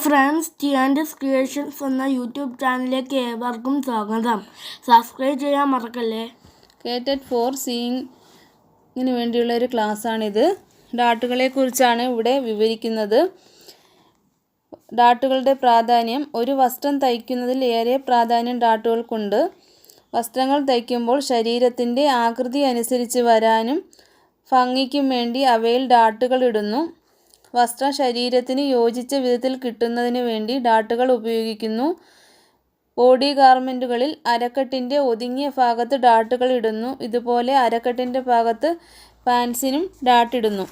Friends, ടിയാൻഡസ് creations എന്ന YouTube ചാനലിലേക്ക് ഏവർക്കും സ്വാഗതം. സബ്സ്ക്രൈബ് ചെയ്യാൻ മറക്കല്ലേ. കേറ്റഡ് ഫോർ സീയിങ്ങിന് വേണ്ടിയുള്ള ഒരു ക്ലാസ്സാണിത്. ഡാട്ടുകളെക്കുറിച്ചാണ് ഇവിടെ വിവരിക്കുന്നത്. ഡാട്ടുകളുടെ പ്രാധാന്യം. ഒരു വസ്ത്രം തയ്ക്കുന്നതിൽ ഏറെ പ്രാധാന്യം ഡാട്ടുകൾക്കുണ്ട്. വസ്ത്രങ്ങൾ തയ്ക്കുമ്പോൾ ശരീരത്തിൻ്റെ ആകൃതി അനുസരിച്ച് വരാനും ഭംഗിക്കും വേണ്ടി അവയിൽ ഡാട്ടുകൾ ഇടുന്നു. വസ്ത്രം ശരീരത്തിന് യോജിച്ച വിധത്തിൽ കിട്ടുന്നതിന് വേണ്ടി ഡാട്ടുകൾ ഉപയോഗിക്കുന്നു. ബോഡി ഗാർമെൻറ്റുകളിൽ അരക്കെട്ടിൻ്റെ ഒതുങ്ങിയ ഭാഗത്ത് ഡാട്ടുകൾ ഇടുന്നു. ഇതുപോലെ അരക്കെട്ടിൻ്റെ ഭാഗത്ത് പാൻസിനും ഡാട്ടിടുന്നു.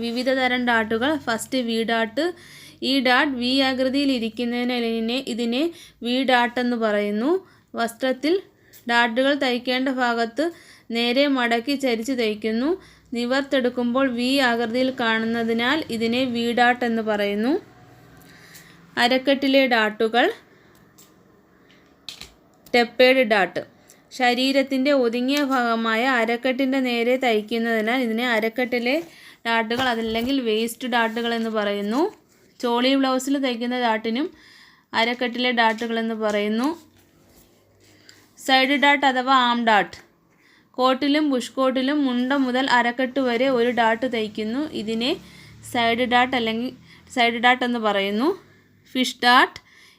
വിവിധ തരം ഡാട്ടുകൾ. ഫസ്റ്റ് വി ഡാട്ട്. ഈ ഡാട്ട് വി ആകൃതിയിൽ ഇരിക്കുന്നതിനെ ഇതിനെ വി ഡാട്ടെന്ന് പറയുന്നു. വസ്ത്രത്തിൽ ഡാട്ടുകൾ തയ്ക്കേണ്ട ഭാഗത്ത് നേരെ മടക്കി ചരിച്ച് തയ്ക്കുന്നു. നിവർത്തിയെടുക്കുമ്പോൾ വി ആകൃതിയിൽ കാണുന്നതിനാൽ ഇതിനെ വി ഡാട്ട് എന്ന് പറയുന്നു. അരക്കെട്ടിലെ ഡാട്ടുകൾ. ടെപ്പേഡ് ഡാട്ട്. ശരീരത്തിൻ്റെ ഒതുങ്ങിയ ഭാഗമായ അരക്കെട്ടിൻ്റെ നേരെ തയ്ക്കുന്നതിനാൽ ഇതിനെ അരക്കെട്ടിലെ ഡാട്ടുകൾ അതല്ലെങ്കിൽ വേസ്റ്റ് ഡാട്ടുകൾ എന്ന് പറയുന്നു. ചോളി ബ്ലൗസിൽ തയ്ക്കുന്ന ഡാട്ടിനും അരക്കെട്ടിലെ ഡാട്ടുകൾ എന്ന് പറയുന്നു. സൈഡ് ഡാട്ട് അഥവാ ആം ഡാട്ട്. കോട്ടിലും ബുഷ് കോട്ടിലും മുണ്ട മുതൽ അരക്കെട്ട് വരെ ഒരു ഡാട്ട് തയ്ക്കുന്നു. ഇതിനെ സൈഡ് ഡാട്ട് അല്ലെങ്കിൽ സൈഡ് ഡാട്ട് എന്ന് പറയുന്നു. Fish dot.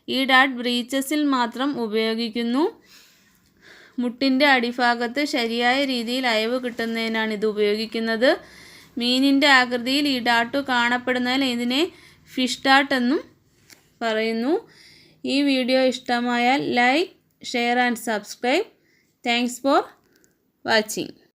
ഈ ഡാട്ട് ബ്രീച്ചസിൽ മാത്രം ഉപയോഗിക്കുന്നു. മുട്ടിൻ്റെ അടിഭാഗത്ത് ശരിയായ രീതിയിൽ അയവ് കിട്ടുന്നതിനാണ് ഇത് ഉപയോഗിക്കുന്നത്. മീനിൻ്റെ ആകൃതിയിൽ ഈ ഡാട്ടു കാണപ്പെടുന്നതിൽ ഇതിനെ ഫിഷ് ഡാട്ട് എന്നും പറയുന്നു. ഈ വീഡിയോ ഇഷ്ടമായാൽ like, share and subscribe. Thanks for watching.